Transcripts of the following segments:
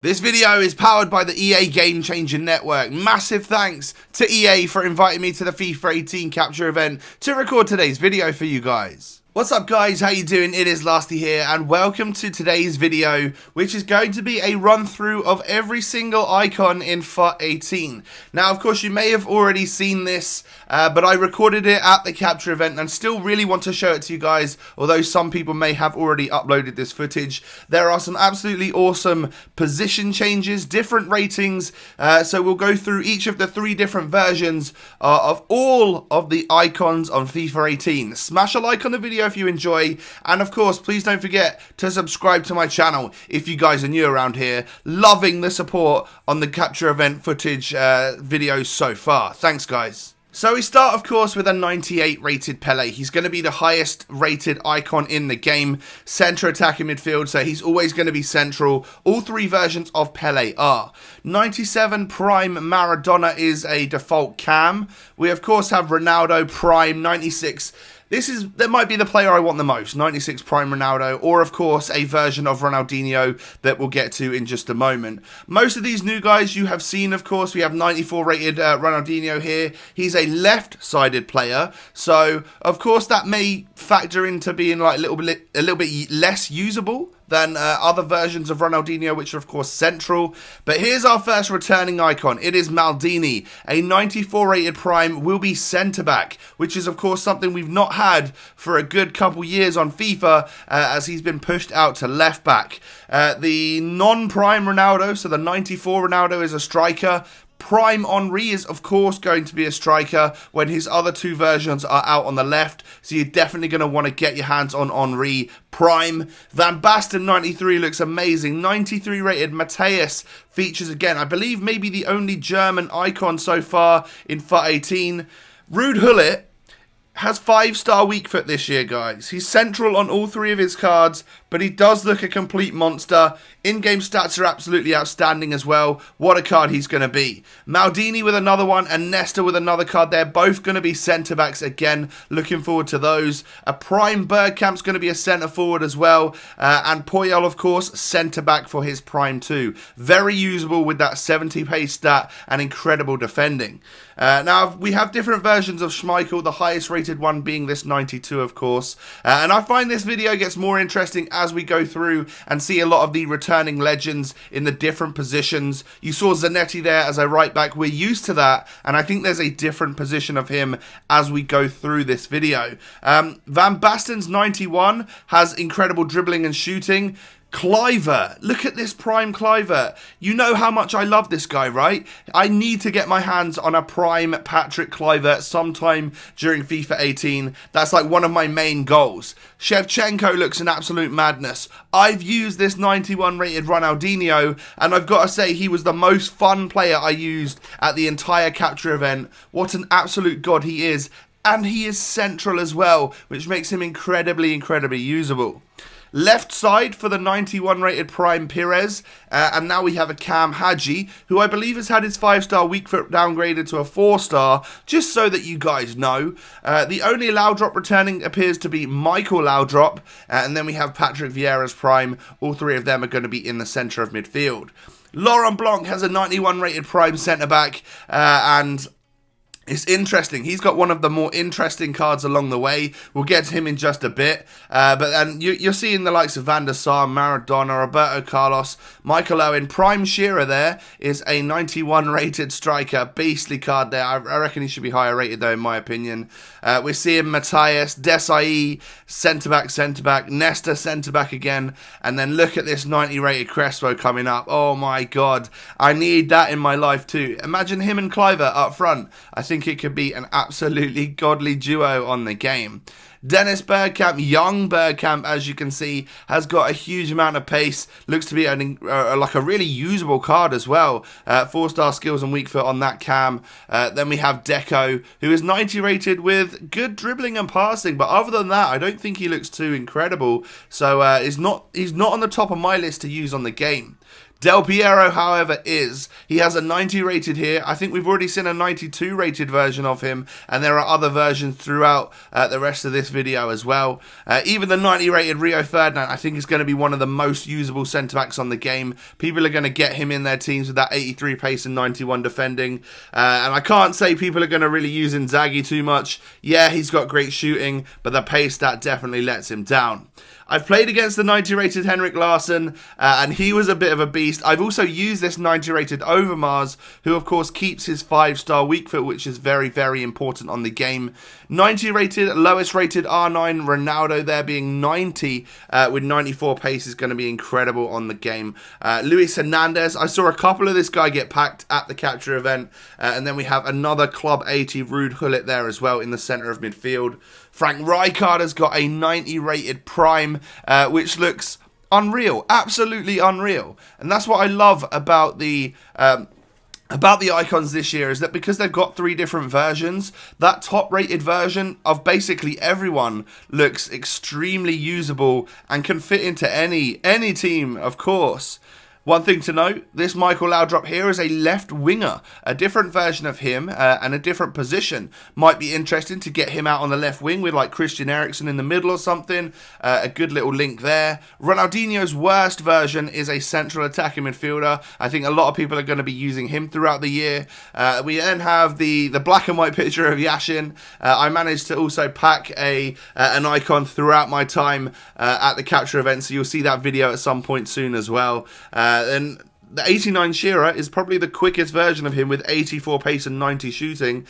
This video is powered by the EA Game Changer Network. Massive thanks to EA for inviting me to the FIFA 18 capture event to record today's video for you guys. What's up guys, how you doing? It is Lasty here and welcome to today's video, which is going to be a run through of every single icon in FIFA 18. Now of course you may have already seen this, but I recorded it at the capture event and still really want to show it to you guys, although some people may have already uploaded this footage. There are some absolutely awesome position changes, different ratings, so we'll go through each of the three different versions of all of the icons on FIFA 18. Smash a like on the video if you enjoy, and of course please don't forget to subscribe to my channel if you guys are new around here. Loving the support on the capture event footage videos so far. Thanks guys. So we start of course with a 98 rated Pele. He's going to be the highest rated icon in the game, centre attacking midfield, so he's always going to be central. All three versions of Pele are. 97 Prime Maradona is a default cam. We of course have Ronaldo Prime. 96, that might be the player I want the most, 96 Prime Ronaldo, or of course a version of Ronaldinho that we'll get to in just a moment. Most of these new guys you have seen, of course. We have 94 rated Ronaldinho here. He's a left-sided player, so of course that may factor into being like a little bit less usable than other versions of Ronaldinho, which are of course central. But here's our first returning icon. It is Maldini. A 94 rated Prime will be centre back, which is of course something we've not had for a good couple years on FIFA, as he's been pushed out to left back. The non-Prime Ronaldo, so the 94 Ronaldo, is a striker. Prime Henry is of course going to be a striker when his other two versions are out on the left, so you're definitely going to want to get your hands on Henry Prime. Van Basten 93 looks amazing. 93 rated Matthaus features again, I believe maybe the only German icon so far in FIFA 18. GULLIT has 5-star weak foot this year, guys. He's central on all three of his cards, but he does look a complete monster. In-game stats are absolutely outstanding as well. What a card he's going to be. Maldini with another one, and Nesta with another card. They're both going to be centre-backs again. Looking forward to those. A Prime BERGKAMP's going to be a centre-forward as well. And PIERO, of course, centre-back for his Prime 2. Very usable with that 70 pace stat and incredible defending. Now, we have different versions of Schmeichel, the highest rated one being this 92, of course. And I find this video gets more interesting as we go through and see a lot of the returning legends in the different positions. You saw Zanetti there as a right back. We're used to that, and I think there's a different position of him as we go through this video. Van Basten's 91 has incredible dribbling and shooting. KLUIVERT, look at this Prime KLUIVERT. You know how much I love this guy, right? I need to get my hands on a Prime Patrick KLUIVERT sometime during FIFA 18. That's like one of my main goals. Shevchenko looks an absolute madness. I've used this 91 rated Ronaldinho, and I've got to say he was the most fun player I used at the entire capture event. What an absolute god he is. And he is central as well, which makes him incredibly usable. Left side for the 91 rated Prime Pires, and now we have a Cam Hadji, who I believe has had his 5-star weak foot downgraded to a 4-star, just so that you guys know. The only Laudrup returning appears to be Michael Laudrup, and then we have Patrick Vieira's Prime. All three of them are going to be in the centre of midfield. Laurent Blanc has a 91 rated Prime centre-back, and it's interesting. He's got one of the more interesting cards along the way. We'll get to him in just a bit. But you're seeing the likes of Van der Sar, Maradona, Roberto Carlos, Michael Owen. Prime Shearer there is a 91 rated striker. Beastly card there. I reckon he should be higher rated though, in my opinion. We're seeing Matthaus, Desailly, centre-back, Nesta, centre-back again. And then look at this 90 rated Crespo coming up. Oh my god. I need that in my life too. Imagine him and KLUIVERT up front. I think it could be an absolutely godly duo on the game. Dennis Bergkamp, young Bergkamp, as you can see, has got a huge amount of pace. Looks to be like a really usable card as well. 4-star skills and weak foot on that cam. Then we have Deco, who is 90 rated with good dribbling and passing. But other than that, I don't think he looks too incredible. So he's not on the top of my list to use on the game. Del Piero, however, he has a 90 rated here. I think we've already seen a 92 rated version of him, and there are other versions throughout the rest of this video as well. Even the 90 rated Rio Ferdinand, I think, is going to be one of the most usable centre-backs on the game. People are going to get him in their teams with that 83 pace and 91 defending. And I can't say people are going to really use Inzaghi too much. Yeah, he's got great shooting, but the pace, that definitely lets him down. I've played against the 90 rated Henrik Larsson, and he was a bit of a beast. I've also used this 90 rated Overmars, who of course keeps his 5-star weak foot, which is very, very important on the game. 90 rated, lowest rated R9 Ronaldo there being 90 with 94 pace is going to be incredible on the game. Luis Hernandez, I saw a couple of this guy get packed at the capture event, and then we have another Club 80 Ruud Gullit there as well in the centre of midfield. Frank Rijkaard has got a 90 rated Prime, which looks unreal, absolutely unreal. And that's what I love about the icons this year, is that because they've got 3 different versions, that top rated version of basically everyone looks extremely usable and can fit into any team, of course. One thing to note, this Michael Laudrup here is a left winger. A different version of him and a different position. Might be interesting to get him out on the left wing with like Christian Eriksen in the middle or something. A good little link there. Ronaldinho's worst version is a central attacking midfielder. I think a lot of people are going to be using him throughout the year. We then have the black and white picture of Yashin. I managed to also pack an icon throughout my time at the capture event, so you'll see that video at some point soon as well. And the 89 Shearer is probably the quickest version of him with 84 pace and 90 shooting.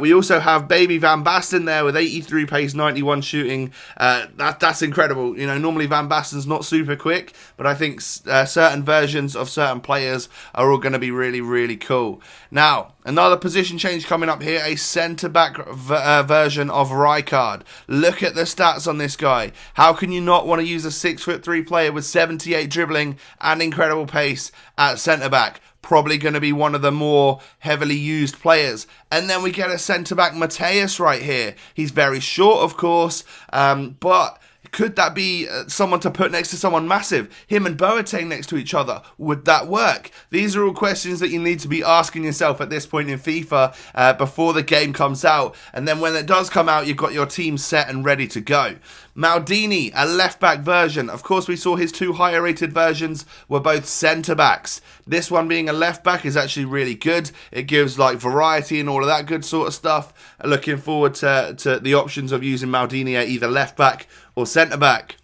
We also have baby Van Basten there with 83 pace, 91 shooting. That's incredible. You know, normally Van Basten's not super quick, but I think certain versions of certain players are all going to be really, really cool. Now, another position change coming up here, a centre-back version of Rijkaard. Look at the stats on this guy. How can you not want to use a 6'3" player with 78 dribbling and incredible pace at centre-back? Probably going to be one of the more heavily used players. And then we get a centre-back Matthaus right here. He's very short, of course, but could that be someone to put next to someone massive? Him and Boateng next to each other. Would that work? These are all questions that you need to be asking yourself at this point in FIFA before the game comes out. And then when it does come out, you've got your team set and ready to go. Maldini, a left-back version. Of course, we saw his 2 higher-rated versions were both centre-backs. This one being a left-back is actually really good. It gives like variety and all of that good sort of stuff. Looking forward to the options of using Maldini at either left-back or centre-back.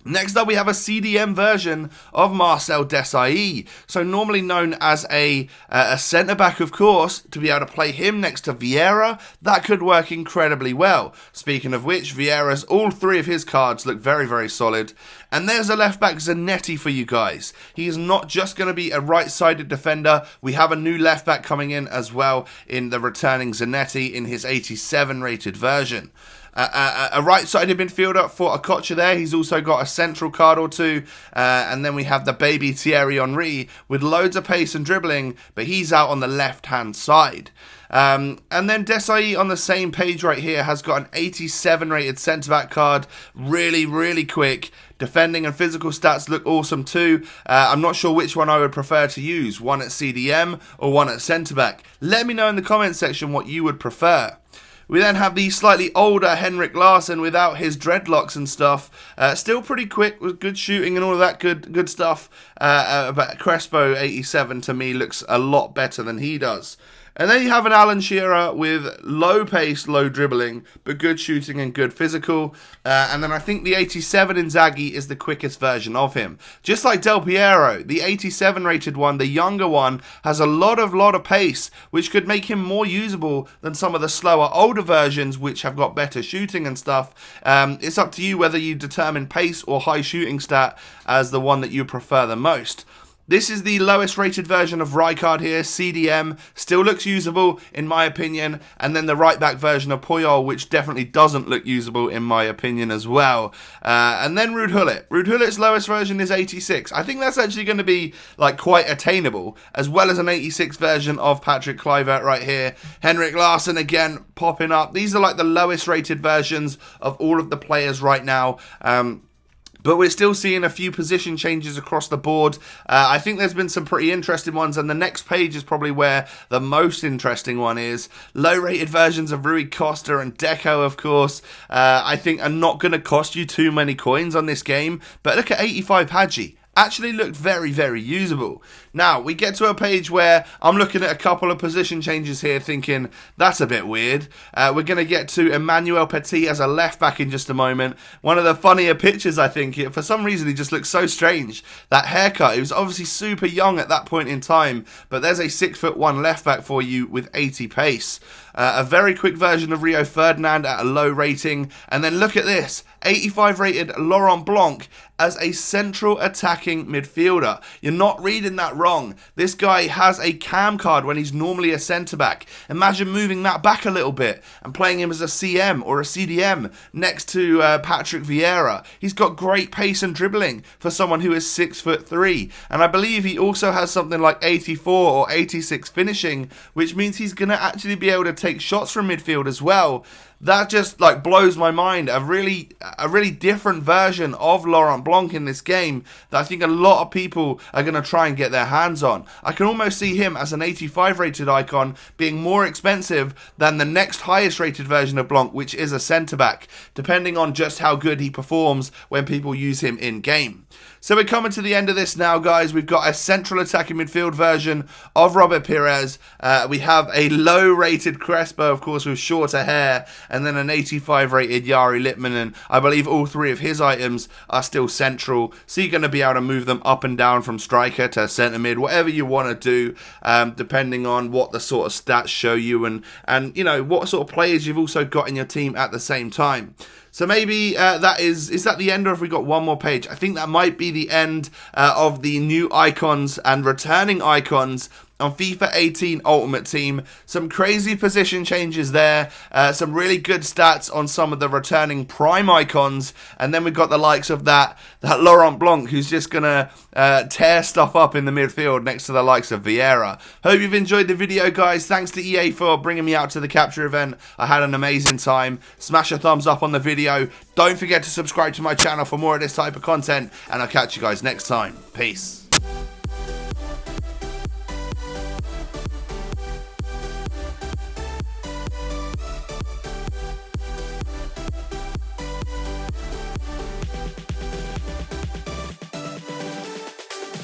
Next up, we have a CDM version of Marcel Desailly. So normally known as a centre-back, of course, to be able to play him next to Vieira, that could work incredibly well. Speaking of which, Vieira's, all 3 of his cards look very, very solid. And there's a left-back Zanetti for you guys. He is not just going to be a right-sided defender. We have a new left-back coming in as well in the returning Zanetti in his 87 rated version. A right-sided midfielder for Okocha there. He's also got a central card or 2. And then we have the baby Thierry Henry with loads of pace and dribbling, but he's out on the left-hand side. And then Desailly on the same page right here has got an 87 rated centre-back card. Really, really quick. Defending and physical stats look awesome too. I'm not sure which one I would prefer to use. One at CDM or one at centre-back. Let me know in the comment section what you would prefer. We then have the slightly older Henrik Larsson without his dreadlocks and stuff. Still pretty quick with good shooting and all of that good stuff. But Crespo 87 to me looks a lot better than he does. And then you have an Alan Shearer with low pace, low dribbling, but good shooting and good physical. And then I think the 87 Inzaghi is the quickest version of him. Just like Del Piero, the 87 rated one, the younger one, has a lot of pace, which could make him more usable than some of the slower, older versions, which have got better shooting and stuff. It's up to you whether you determine pace or high shooting stat as the one that you prefer the most. This is the lowest rated version of Rijkaard here, CDM, still looks usable in my opinion, and then the right back version of Puyol, which definitely doesn't look usable in my opinion as well. And then Ruud Gullit. Ruud Gullit's lowest version is 86. I think that's actually going to be like quite attainable, as well as an 86 version of Patrick Kluivert right here. Henrik Larsson again popping up. These are like the lowest rated versions of all of the players right now. But we're still seeing a few position changes across the board. I think there's been some pretty interesting ones, and the next page is probably where the most interesting one is. Low-rated versions of Rijkaard and Deco, of course, I think are not going to cost you too many coins on this game. But look at 85 Hadji. Actually looked very, very usable. Now, we get to a page where I'm looking at a couple of position changes here thinking, that's a bit weird. We're going to get to Emmanuel Petit as a left back in just a moment. One of the funnier pictures, I think. For some reason, he just looks so strange. That haircut, he was obviously super young at that point in time, but there's a 6'1" left back for you with 80 pace. A very quick version of Rio Ferdinand at a low rating. And then look at this, 85 rated Laurent Blanc as a central attacking midfielder. You're not reading that wrong. This guy has a CAM card when he's normally a centre-back. Imagine moving that back a little bit and playing him as a CM or a CDM next to Patrick Vieira. He's got great pace and dribbling for someone who is 6'3". And I believe he also has something like 84 or 86 finishing, which means he's going to actually be able to take shots from midfield as well. That just like blows my mind. A really different version of Laurent Blanc in this game that I think a lot of people are going to try and get their hands on. I can almost see him as an 85 rated icon being more expensive than the next highest rated version of Blanc, which is a centre back, depending on just how good he performs when people use him in game. So we're coming to the end of this now, guys. We've got a central attacking midfield version of Robert Pires. We have a low-rated Crespo, of course, with shorter hair, and then an 85-rated Jari Littman, and I believe all three of his items are still central, so you're going to be able to move them up and down from striker to centre mid, whatever you want to do, depending on what the sort of stats show you, and you know, what sort of players you've also got in your team at the same time. So maybe is that the end, or have we got one more page? I think that might be the end of the new icons and returning icons on FIFA 18 Ultimate Team. Some crazy position changes there, some really good stats on some of the returning prime icons, and then we've got the likes of that Laurent Blanc, who's just gonna tear stuff up in the midfield next to the likes of Vieira. Hope you've enjoyed the video, guys. Thanks to EA for bringing me out to the capture event. I had an amazing time. Smash a thumbs up on the video. Don't forget to subscribe to my channel for more of this type of content, and I'll catch you guys next time. Peace.